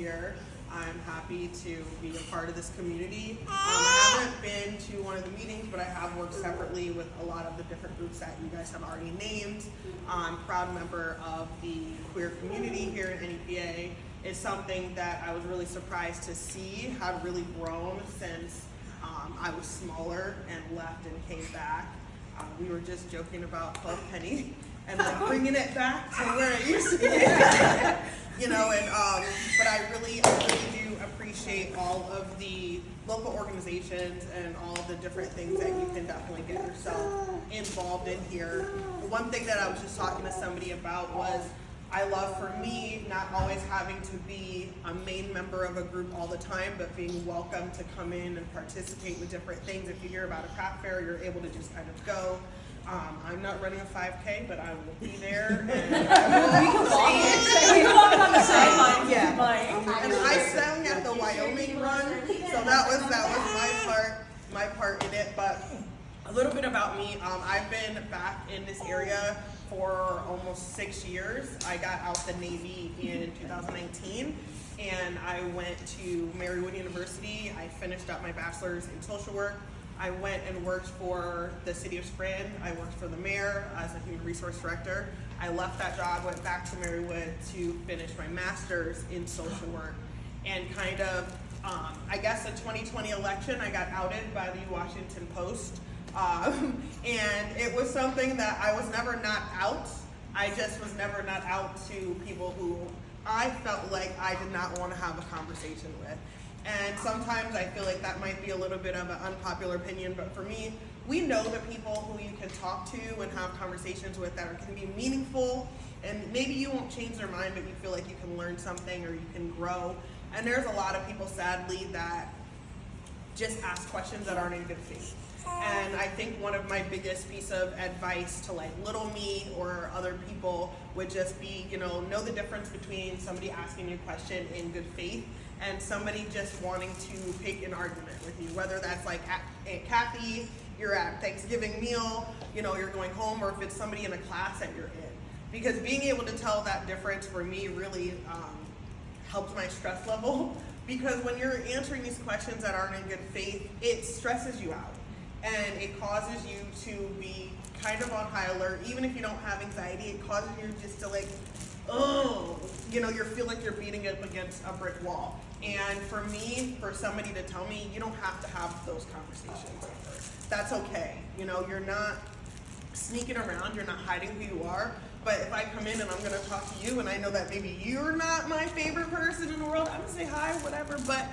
here. I'm happy to be a part of this community. I haven't been to one of the meetings, but I have worked separately with a lot of the different groups that you guys have already named. I'm a proud member of the queer community here in NEPA. It's something that I was really surprised to see had really grown since I was smaller and left and came back. We were just joking about 12 penny and like bringing it back to where it used to be. You know, and but I really do appreciate all of the local organizations and all of the different things that you can definitely get yourself involved in here. One thing that I was just talking to somebody about was I love, for me, not always having to be a main member of a group all the time, but being welcome to come in and participate with different things. If you hear about a craft fair, you're able to just kind of go. I'm not running a 5K, but I will be there. And I will we can walk on the sideline. Yeah. And I sang at the Wyoming run, so that was my part in it. But a little bit about me. I've been back in this area for almost 6 years. I got out the Navy in 2019, and I went to Marywood University. I finished up my bachelor's in social work. I went and worked for the city of Scranton. I worked for the mayor as a human resource director. I left that job, went back to Marywood to finish my master's in social work. And kind of, I guess the 2020 election, I got outed by the Washington Post. And it was something that I was never not out. I just was never not out to people who I felt like I did not want to have a conversation with. And sometimes I feel like that might be a little bit of an unpopular opinion, but for me, we know the people who you can talk to and have conversations with that can be meaningful, and maybe you won't change their mind, but you feel like you can learn something or you can grow. And there's a lot of people, sadly, that just ask questions that aren't in good faith. And I think one of my biggest piece of advice to like little me or other people would just be, know the difference between somebody asking you a question in good faith and somebody just wanting to pick an argument with you, whether that's like at Aunt Kathy, you're at Thanksgiving meal, you're going home, or if it's somebody in a class that you're in. Because being able to tell that difference for me really helps my stress level, because when you're answering these questions that aren't in good faith, it stresses you out. And it causes you to be kind of on high alert. Even if you don't have anxiety, it causes you just to like, you feel like you're beating up against a brick wall. And for me, for somebody to tell me, you don't have to have those conversations ever. That's okay. You're not sneaking around, you're not hiding who you are. But if I come in and I'm gonna talk to you and I know that maybe you're not my favorite person in the world, I'm gonna say hi, whatever, but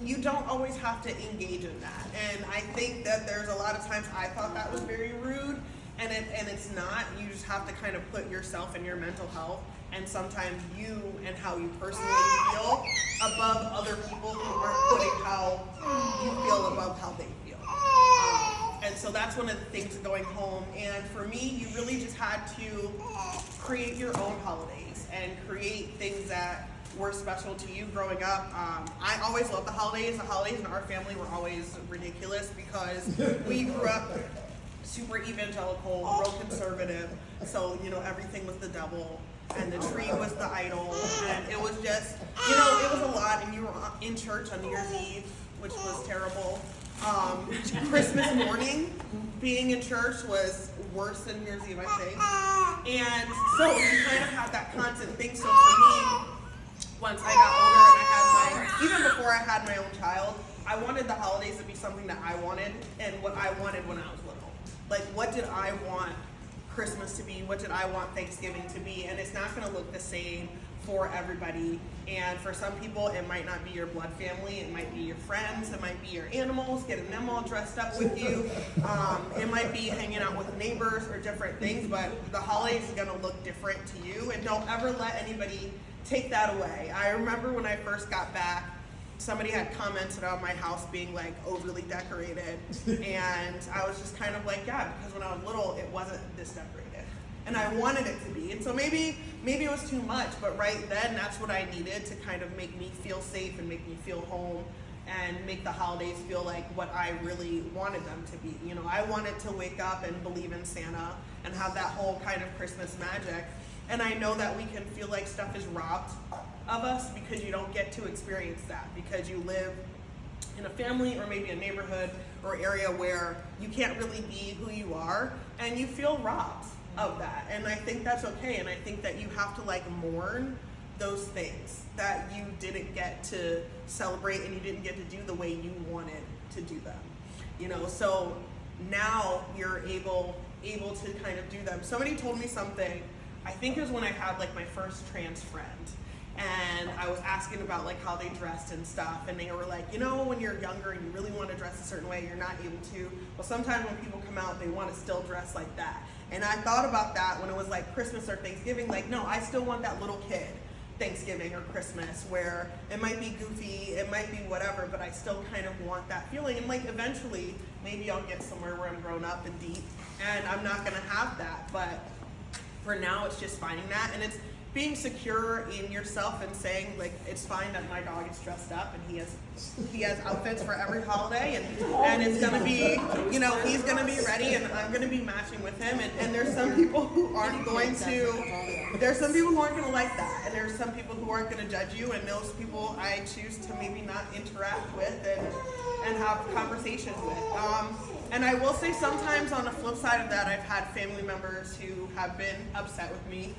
you don't always have to engage in that. And I think that there's a lot of times I thought that was very rude, and it's not. You just have to kind of put yourself and your mental health and sometimes you and how you personally feel above other people who aren't putting how you feel above how they feel. And so that's one of the things going home. And for me, you really just had to create your own holidays and create things that were special to you growing up. I always loved the holidays. The holidays in our family were always ridiculous because we grew up super evangelical, real conservative. So, everything was the devil and the tree was the idol. And it was just, it was a lot. And you were in church on New Year's Eve, which was terrible. Christmas morning, being in church was worse than New Year's Eve, I think. And so you kind of had that constant thing. So for me, once I got older and I had even before I had my own child, I wanted the holidays to be something that I wanted and what I wanted when I was little. Like, what did I want Christmas to be? What did I want Thanksgiving to be? And it's not going to look the same for everybody. And for some people, it might not be your blood family. It might be your friends. It might be your animals, getting them all dressed up with you. It might be hanging out with neighbors or different things. But the holidays is going to look different to you. And don't ever let anybody take that away. I remember when I first got back, somebody had commented on my house being like overly decorated, and I was just kind of like, yeah, because when I was little, it wasn't this decorated, and I wanted it to be, and so maybe it was too much, but right then, that's what I needed to kind of make me feel safe and make me feel home, and make the holidays feel like what I really wanted them to be. I wanted to wake up and believe in Santa and have that whole kind of Christmas magic. And I know that we can feel like stuff is robbed of us because you don't get to experience that, because you live in a family or maybe a neighborhood or area where you can't really be who you are and you feel robbed of that. And I think that's okay, and I think that you have to like mourn those things that you didn't get to celebrate and you didn't get to do the way you wanted to do them, you know. So now you're able to kind of do them. Somebody told me something, I think it was when I had like my first trans friend, and I was asking about like how they dressed and stuff, and they were like, you know, when you're younger and you really want to dress a certain way, you're not able to. Well, sometimes when people come out, they want to still dress like that. And I thought about that when it was like Christmas or Thanksgiving, like, no, I still want that little kid Thanksgiving or Christmas where it might be goofy, it might be whatever, but I still kind of want that feeling. And like eventually, maybe I'll get somewhere where I'm grown up and deep and I'm not gonna have that. But for now, it's just finding that, and it's being secure in yourself and saying like, it's fine that my dog is dressed up and he has outfits for every holiday, and it's gonna be, you know, he's gonna be ready and I'm gonna be matching with him. And there's some people who aren't going to, there's some people who aren't gonna like that, and there's some people who aren't gonna judge you, and those people I choose to maybe not interact with and have conversations with. And I will say sometimes on the flip side of that, I've had family members who have been upset with me.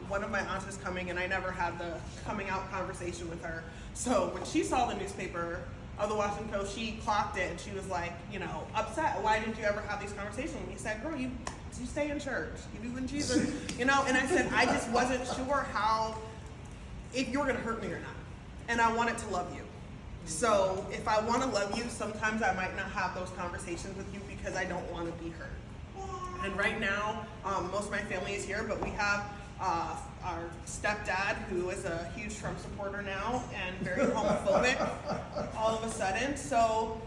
One of my aunts was coming, and I never had the coming out conversation with her. So when she saw the newspaper of the Washington Post, she clocked it, and she was like, you know, upset. Why didn't you ever have these conversations? And he said, girl, you stay in church. You believe in Jesus, you know? And I said, I just wasn't sure if you were gonna hurt me or not. And I wanted to love you. So if I want to love you, sometimes I might not have those conversations with you because I don't want to be hurt. And right now, most of my family is here, but we have our stepdad, who is a huge Trump supporter now and very homophobic all of a sudden. So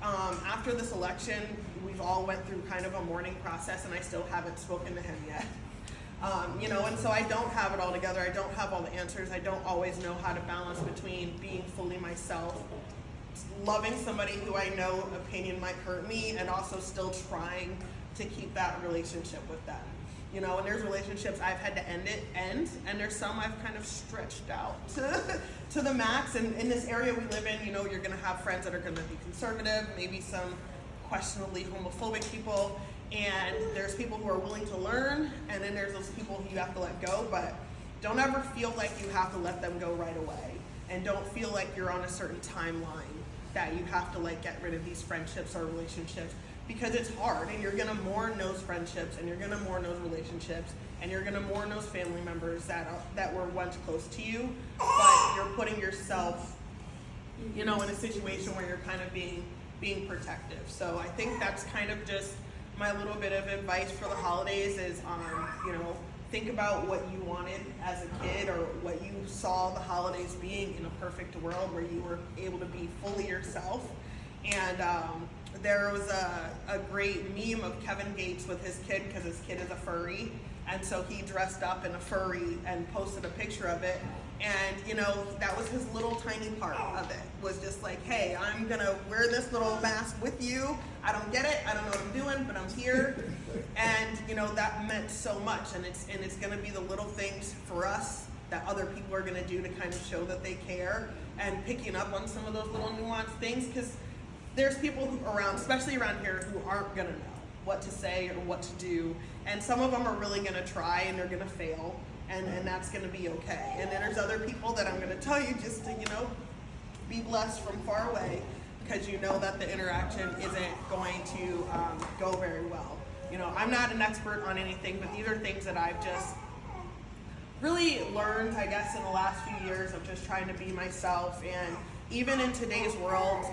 after this election, we've all went through kind of a mourning process, and I still haven't spoken to him yet. You know, and so I don't have it all together. I don't have all the answers. I don't always know how to balance between being fully myself, loving somebody who I know opinion might hurt me, and also still trying to keep that relationship with them. You know, and there's relationships I've had to end, and there's some I've kind of stretched out to the max. And in this area we live in, you know, you're gonna have friends that are gonna be conservative, maybe some questionably homophobic people, and there's people who are willing to learn, and then there's those people who you have to let go. But don't ever feel like you have to let them go right away, and don't feel like you're on a certain timeline that you have to like get rid of these friendships or relationships, because it's hard, and you're gonna mourn those friendships, and you're gonna mourn those relationships, and you're gonna mourn those family members that were once close to you, but you're putting yourself, you know, in a situation where you're kind of being protective. So I think that's kind of just my little bit of advice for the holidays is, you know, think about what you wanted as a kid, or what you saw the holidays being in a perfect world where you were able to be fully yourself. And there was a great meme of Kevin Gates with his kid, because his kid is a furry, and so he dressed up in a furry and posted a picture of it. And you know, that was his little tiny part of it, was just like, hey, I'm gonna wear this little mask with you. I don't get it, I don't know what I'm doing, but I'm here. And you know, that meant so much, and it's gonna be the little things for us that other people are gonna do to kind of show that they care, and picking up on some of those little nuanced things, because there's people who around, especially around here, who aren't gonna know what to say or what to do, and some of them are really gonna try and they're gonna fail, and that's gonna be okay. And then there's other people that I'm gonna tell you just to, you know, be blessed from far away, because you know that the interaction isn't going to go very well. You know, I'm not an expert on anything, but these are things that I've just really learned, I guess, in the last few years of just trying to be myself. And even in today's world,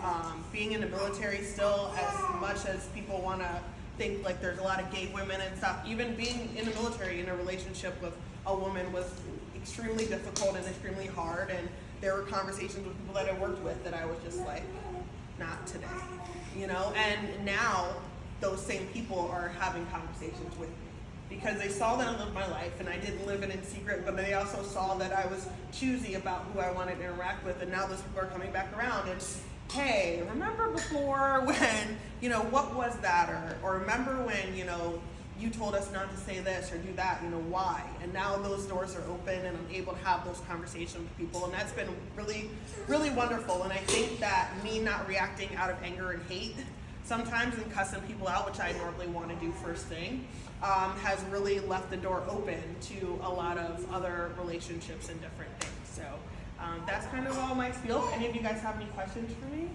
being in the military still, as much as people want to think like there's a lot of gay women and stuff, even being in the military in a relationship with a woman was extremely difficult and extremely hard. And there were conversations with people that I worked with that I was just like, not today, you know? And now those same people are having conversations with me, because they saw that I lived my life and I didn't live it in secret, but they also saw that I was choosy about who I wanted to interact with. And now those people are coming back around and, hey, remember before when, you know, what was that? Or remember when, you know, you told us not to say this or do that, you know, why? And now those doors are open and I'm able to have those conversations with people, and that's been really, really wonderful. And I think that me not reacting out of anger and hate sometimes and cussing people out, which I normally want to do first thing, has really left the door open to a lot of other relationships and different things. So that's kind of all my spiel. Any of you guys have any questions for me?